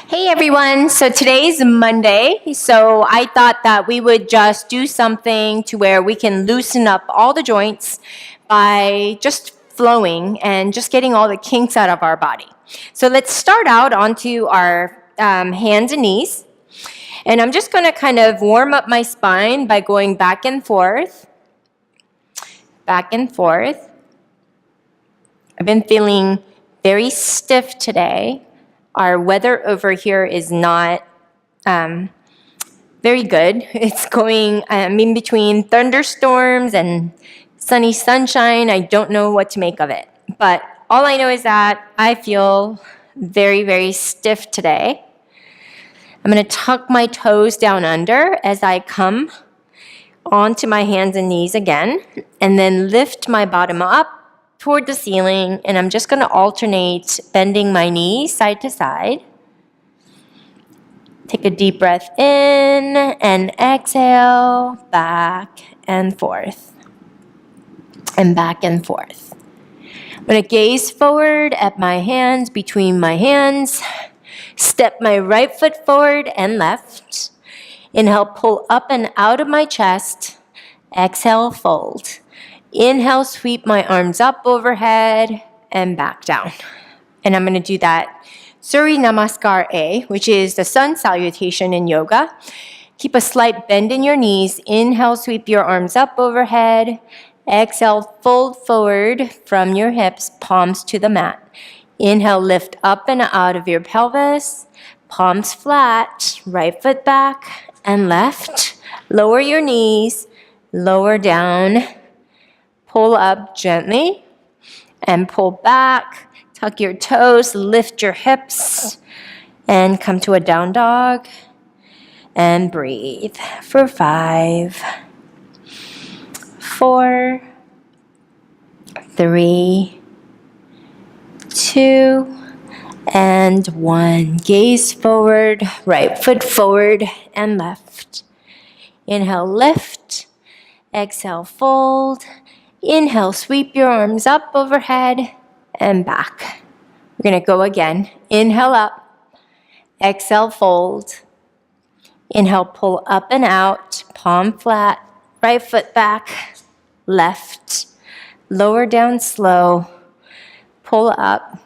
Hey everyone, so today's Monday, so I thought that we would just do something to where we can loosen up all the joints by just flowing and just getting all the kinks out of our body. So let's start out onto our hands and knees, and I'm just going to kind of warm up my spine by going back and forth, back and forth. I've been feeling very stiff today. Our weather over here is not very good. It's going in between thunderstorms and sunny sunshine. I don't know what to make of it. But all I know is that I feel very, very stiff today. I'm going to tuck my toes down under as I come onto my hands and knees again, and then lift my bottom up toward the ceiling, and I'm just going to alternate bending my knees side to side. Take a deep breath in and exhale, back and forth, and back and forth. I'm going to gaze forward at my hands, between my hands, step my right foot forward and left. Inhale, pull up and out of my chest. Exhale, fold. Inhale, sweep my arms up overhead and back down. And I'm going to do that Surya Namaskar A, which is the sun salutation in yoga. Keep a slight bend in your knees. Inhale, sweep your arms up overhead. Exhale, fold forward from your hips, palms to the mat. Inhale, lift up and out of your pelvis. Palms flat, right foot back and left. Lower your knees, lower down. Pull up gently and pull back. Tuck your toes, lift your hips, and come to a down dog. And breathe for 5, 4, 3, 2, and 1. Gaze forward, right foot forward and left. Inhale, lift. Exhale, fold. Inhale, sweep your arms up overhead and back. We're going to go again. Inhale up. Exhale, fold. Inhale, pull up and out. Palm flat. Right foot back. Left. Lower down slow. Pull up.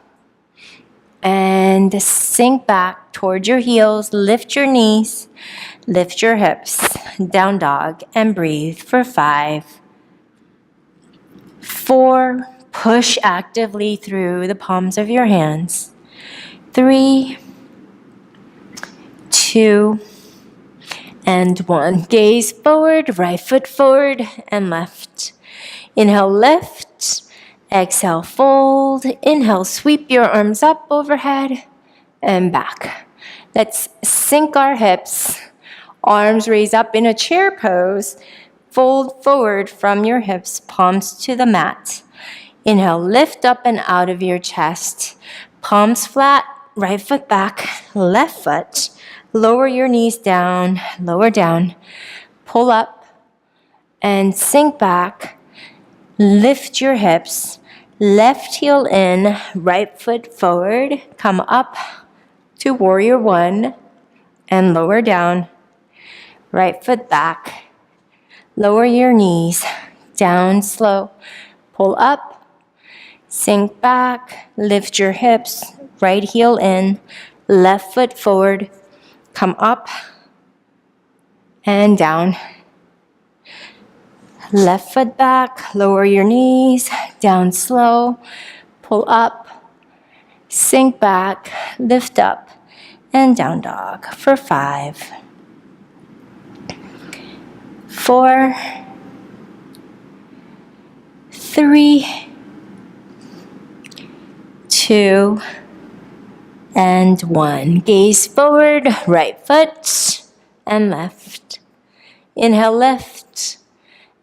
And sink back toward your heels. Lift your knees. Lift your hips. Down dog. And breathe for 5, 4, push actively through the palms of your hands. 3, 2, and 1. Gaze forward, right foot forward and left. Inhale, lift. Exhale, fold. Inhale, sweep your arms up overhead and back. Let's sink our hips. Arms raise up in a chair pose. Fold forward from your hips, palms to the mat. Inhale, lift up and out of your chest. Palms flat, right foot back, left foot. Lower your knees down, lower down. Pull up and sink back. Lift your hips. Left heel in, right foot forward. Come up to warrior 1 and lower down. Right foot back. Lower your knees, down slow, pull up, sink back, lift your hips, right heel in, left foot forward, come up and down. Left foot back, lower your knees, down slow, pull up, sink back, lift up, and down dog for 5, 4, 3, 2, and 1. Gaze forward, right foot and left. Inhale, lift.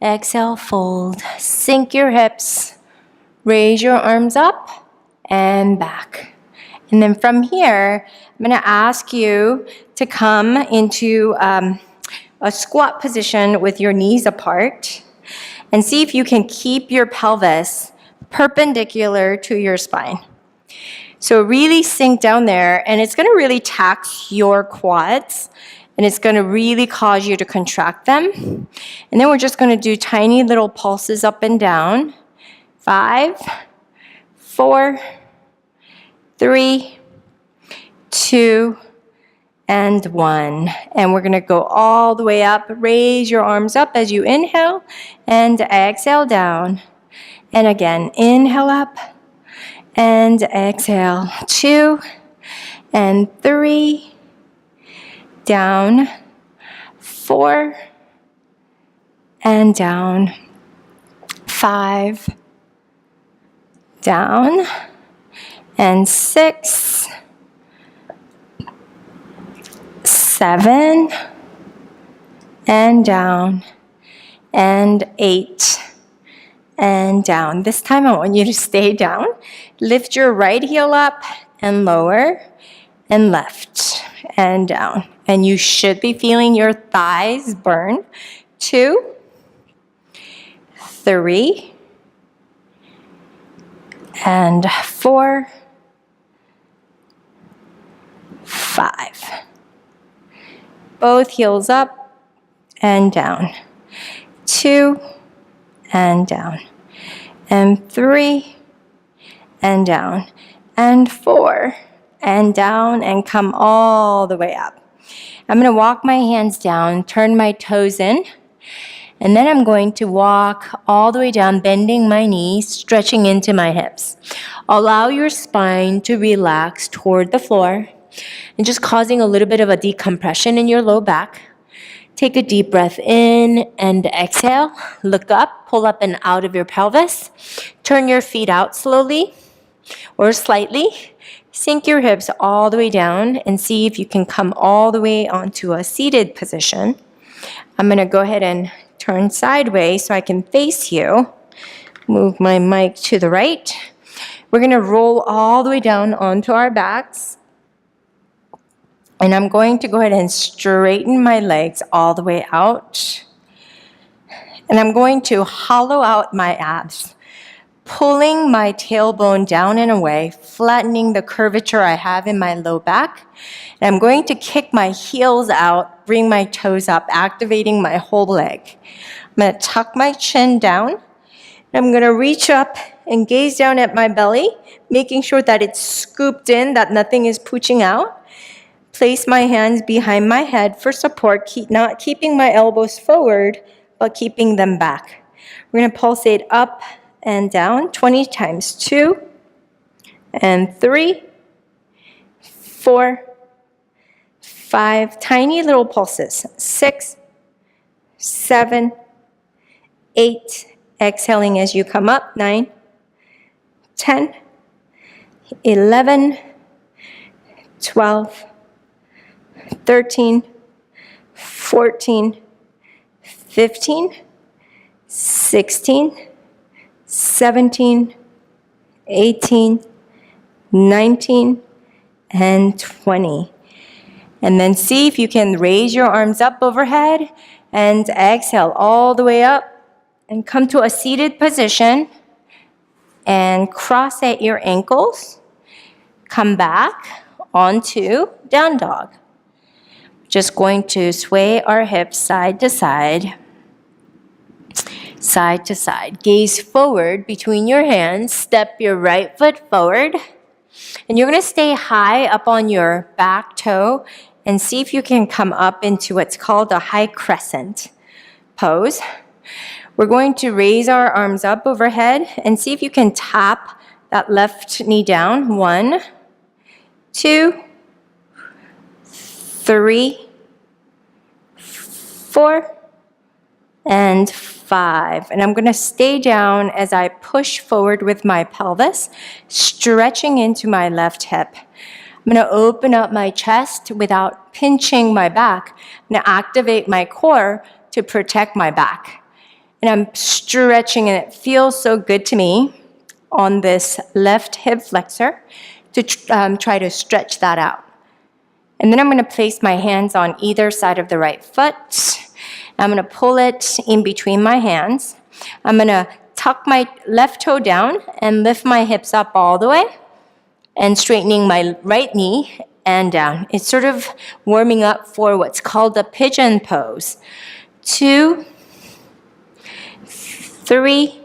Exhale, fold. Sink your hips. Raise your arms up and back. And then from here, I'm going to ask you to come into a squat position with your knees apart, and see if you can keep your pelvis perpendicular to your spine. So really sink down there, and it's going to really tax your quads, and it's going to really cause you to contract them. And then we're just going to do tiny little pulses up and down. 5, 4, 3, 2, and 1. And we're going to go all the way up. Raise your arms up as you inhale and exhale down. And again, inhale up and exhale. 2 and 3, down. 4 and down. 5, down. And 6, 7, and down. And 8, and down. This time I want you to stay down. Lift your right heel up and lower, and left and down. And you should be feeling your thighs burn. 2, 3, and 4, 5. Both heels up and down. 2, and down. And 3, and down. And 4, and down, and come all the way up. I'm going to walk my hands down, turn my toes in, and then I'm going to walk all the way down, bending my knees, stretching into my hips. Allow your spine to relax toward the floor and just causing a little bit of a decompression in your low back. Take a deep breath in and exhale. Look up, pull up and out of your pelvis. Turn your feet out slowly or slightly. Sink your hips all the way down and see if you can come all the way onto a seated position. I'm going to go ahead and turn sideways so I can face you. Move my mic to the right. We're going to roll all the way down onto our backs. And I'm going to go ahead and straighten my legs all the way out. And I'm going to hollow out my abs, pulling my tailbone down and away, flattening the curvature I have in my low back. And I'm going to kick my heels out, bring my toes up, activating my whole leg. I'm going to tuck my chin down. I'm going to reach up and gaze down at my belly, making sure that it's scooped in, that nothing is pooching out. Place my hands behind my head for support, not keeping my elbows forward, but keeping them back. We're going to pulsate up and down 20 times. 2 and 3, 4, 5. Tiny little pulses. 6, 7, 8. Exhaling as you come up. 9, 10, 11, 12, 13, 14, 15, 16, 17, 18, 19, and 20. And then see if you can raise your arms up overhead and exhale all the way up and come to a seated position and cross at your ankles. Come back onto down dog. Just going to sway our hips side to side. Side to side. Gaze forward between your hands. Step your right foot forward. And you're going to stay high up on your back toe and see if you can come up into what's called a high crescent pose. We're going to raise our arms up overhead and see if you can tap that left knee down. 1, 2, 3, 4, and 5. And I'm going to stay down as I push forward with my pelvis, stretching into my left hip. I'm going to open up my chest without pinching my back. I'm going to activate my core to protect my back. And I'm stretching, and it feels so good to me on this left hip flexor to try to stretch that out. And then I'm going to place my hands on either side of the right foot. I'm going to pull it in between my hands. I'm going to tuck my left toe down and lift my hips up all the way. and straightening my right knee and down. It's sort of warming up for what's called the pigeon pose. 2, 3,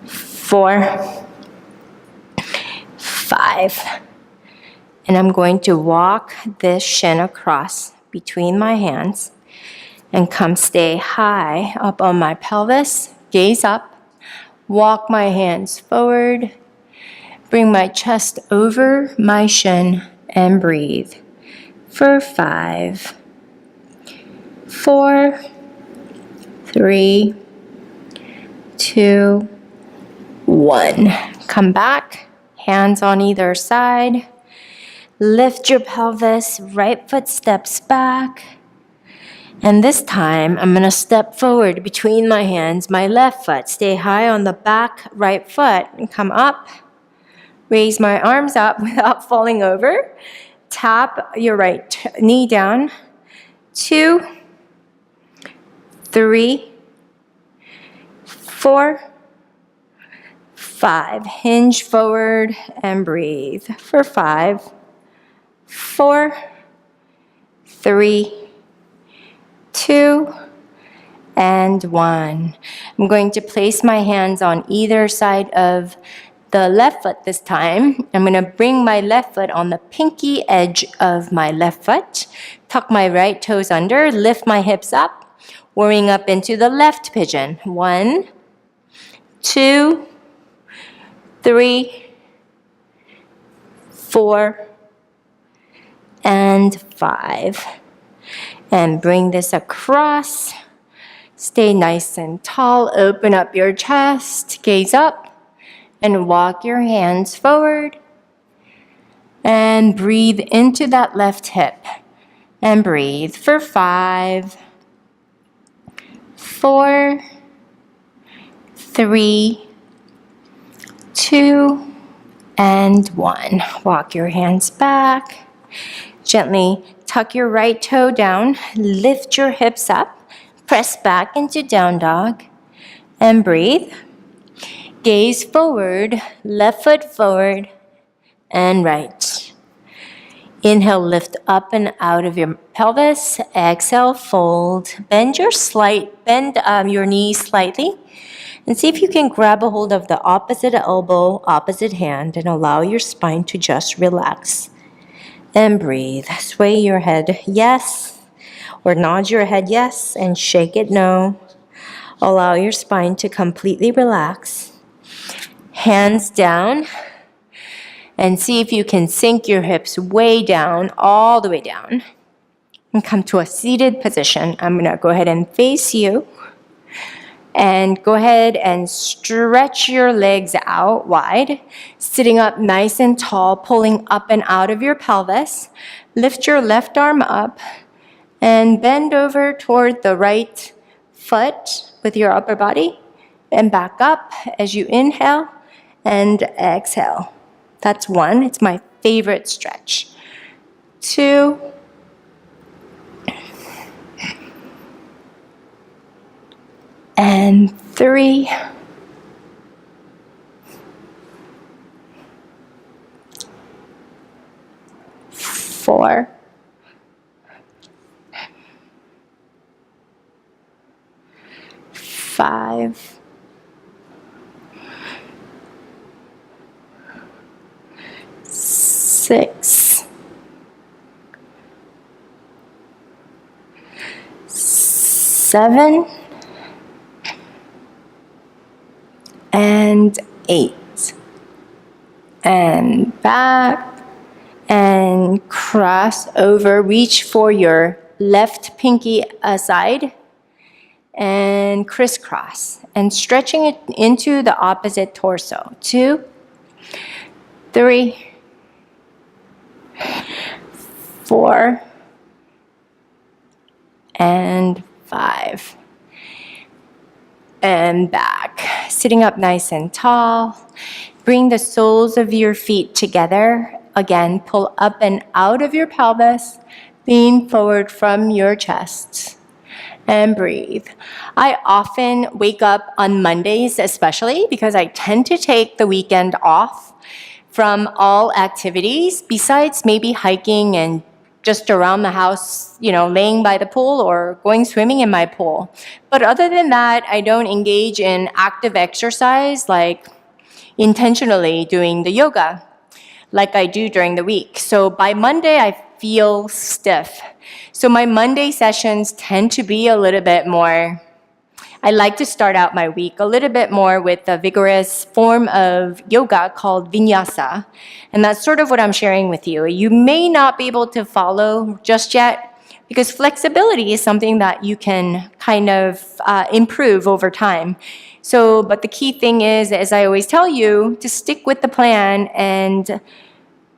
4, 5. And I'm going to walk this shin across between my hands and come stay high up on my pelvis, gaze up, walk my hands forward, bring my chest over my shin and breathe for 5, 4, 3, 2, 1. Come back, hands on either side. Lift your pelvis, right foot steps back. And this time, I'm going to step forward between my hands, my left foot. Stay high on the back right foot and come up. Raise my arms up without falling over. Tap your right knee down. 2, 3, 4, 5. Hinge forward and breathe for 5, 4, 3, 2, and 1. I'm going to place my hands on either side of the left foot this time. I'm going to bring my left foot on the pinky edge of my left foot. Tuck my right toes under, lift my hips up, warming up into the left pigeon. 1, 2, 3, 4, and 5. And bring this across. Stay nice and tall. Open up your chest. Gaze up. And walk your hands forward. And breathe into that left hip. And breathe for 5, 4, 3, 2, and 1. Walk your hands back. Gently tuck your right toe down, lift your hips up, press back into down dog, and breathe. Gaze forward, left foot forward, and right. Inhale, lift up and out of your pelvis. Exhale, fold. Bend your knees slightly, and see if you can grab a hold of the opposite elbow, opposite hand, and allow your spine to just relax. And breathe. Sway your head yes, or nod your head yes, and shake it no. Allow your spine to completely relax. Hands down, and see if you can sink your hips way down, all the way down, and come to a seated position. I'm going to go ahead and face you, and go ahead and stretch your legs out wide, sitting up nice and tall, pulling up and out of your pelvis. Lift your left arm up and bend over toward the right foot with your upper body, and back up as you inhale and exhale. That's 1. It's my favorite stretch. 2, and 3, 4, 5, 6, 7, and 8. And back, and cross over. Reach for your left pinky aside, and crisscross, and stretching it into the opposite torso. 2, 3, 4, and 5. And back. Sitting up nice and tall. Bring the soles of your feet together. Again, pull up and out of your pelvis. Lean forward from your chest. And breathe. I often wake up on Mondays, especially because I tend to take the weekend off from all activities besides maybe hiking and just around the house, laying by the pool or going swimming in my pool. But other than that, I don't engage in active exercise like intentionally doing the yoga like I do during the week. So by Monday, I feel stiff. So my Monday sessions tend to be a little bit more, I like to start out my week a little bit more with a vigorous form of yoga called Vinyasa. And that's sort of what I'm sharing with you. You may not be able to follow just yet because flexibility is something that you can kind of improve over time. So, but the key thing is, as I always tell you, to stick with the plan and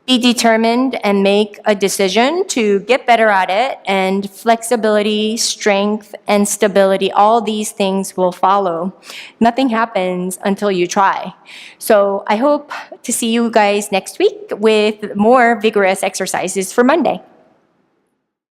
be determined and make a decision to get better at it. And flexibility, strength, and stability, all these things will follow. Nothing happens until you try. So I hope to see you guys next week with more vigorous exercises for Monday.